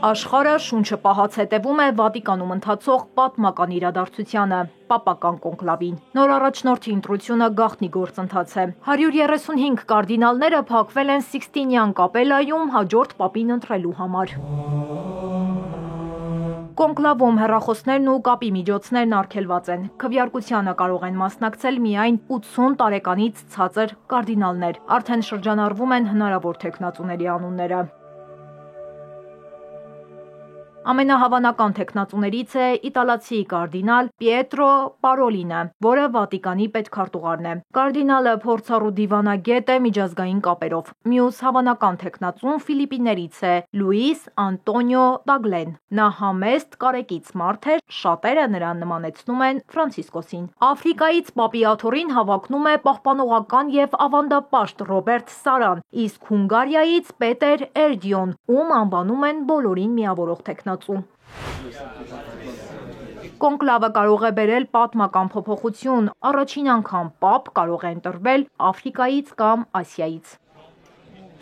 Աշխարհը շունչը պահած հետևում է Վատիկանում ընթացող պատմական իրադարձությանը՝ Պապական կոնկլավին։ Նոր առաջնորդի ընտրությունը գաղտնի գործընթաց է։ 135 կարդինալները փակվել են Սիքստինյան կապելայում հաջորդ պապին ընտրելու համար։ Կոնկլավում հեռախոսներն ու կապի միջոցներն արգելված են։ Քվեարկությանը կարող են մասնակցել միայն 80 տարեկանից ցածր կարդինալներ։ Արդեն շրջանառվում են հնարավոր թեկնածուների անունները։ Ամենահավանական թեկնածուներից է իտալացի կարդինալ Պիետրո Պարոլինը, որը Վատիկանի պետքարտուղարն է։ Կարդինալը փորձառու դիվանագետ է միջազգային կապերով։ Մյուս հավանական թեկնածուն Ֆիլիպիններից է Լուիս Անտոնիո Տագլեն։ Նա համեստ, կարեկից մարդ է, շատերը նրան նմանեցնում են Ֆրանցիսկոսին։ Աֆրիկայից պապի աթոռին հավակնում է պահպանողական եւ ավանդապաշտ Ռոբերտ Սարան, իսկ Հունգարիայից Պետեր Էրդյոն, ում անվանում են բոլորին միավորող թեկնածու։ Կոնկլավը կարող է բերել պատմական փոփոխություն, առաջին անգամ պապ կարող է ընտրվել Աֆրիկայից կամ Ասիայից։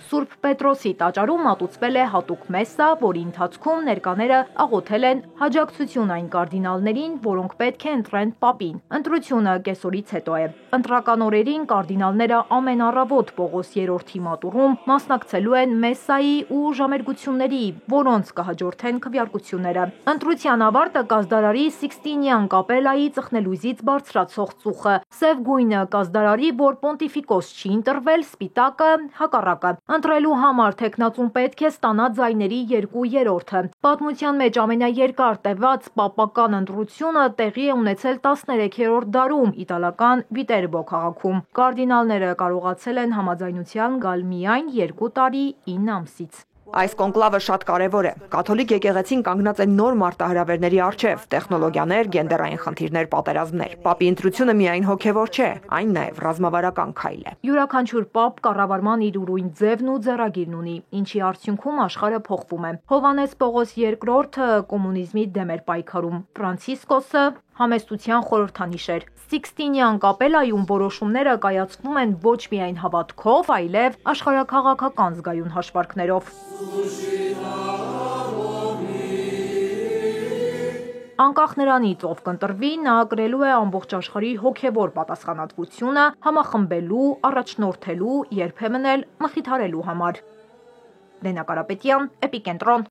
Սուրբ Պետրոսի տաճարում մատուցվել է հատուկ մեսսա, որի ընթացքում ներկաները աղոթել են հաջակցություն այն կարդինալներին, որոնք պետք է ընտրեն պապին։ Ընտրությունը կեսօրից հետո է։ Ընտրական օրերին կարդինալները ամեն առավոտ Պողոս III-ի մատուռում մասնակցելու են մեսսայի ու ժամերգությունների, որոնց կհաջորդեն քվեարկությունները։ Ընտրության ավարտը կազդարարի Սիքստինյան կապելայի ծխնելույզից բարձրացող ծուխը։ Սև գույնը կազդարարի, որ պոնտիֆիկոս չի ընտրվել, սպիտակը հակառակը։ Ընտրելու համար թեկնածուն պետք է ստանա ձայների 2/3-ը։ Պատմության մեջ ամենաերկար տևած պապական ընտրությունը տեղի է ունեցել 13-րդ դարում իտալական Վիտերբո քաղաքում։ Կարդինալները կարողացել են համաձայնության գալ միայն 2 տարի 9 ամսից։ Այս կոնկլավը շատ կարևոր է։ Կաթոլիկ եկեղեցին կանգնած է նոր մարտահրավերների առջև՝ տեխնոլոգիաներ, գենդերային խնդիրներ, պատերազմներ։ Պապի ընտրությունը միայն հոգևոր չէ, այն նաև ռազմավարական քայլ է։ Յուրաքանչյուր պապ կառավարման իր ուրույն ձևն ու ձեռագիրն ունի, ինչի արդյունքում աշխարհը փոխվում է։ Հովհաննես Պողոս II-ը կոմունիզմի դեմ էր պայքարում, Ֆրանցիսկոսը համեստության խորհրդանիշ էր։ Սիքստինյան կապելայում որոշումները կայացվում են ոչ միայն հավատքով, այլև աշխարհաքաղաքական զգայուն հաշվարկներով։ Անկախ նրանից, ով կընտրվի, նա կրելու է ամբողջ աշխարհի հոգևոր պատասխանատվությունը համախմբելու, առաջնորդելու, երբեմն էլ մխիթարելու համար։ Լենա Կարապետյան, Էպիկենտրոն,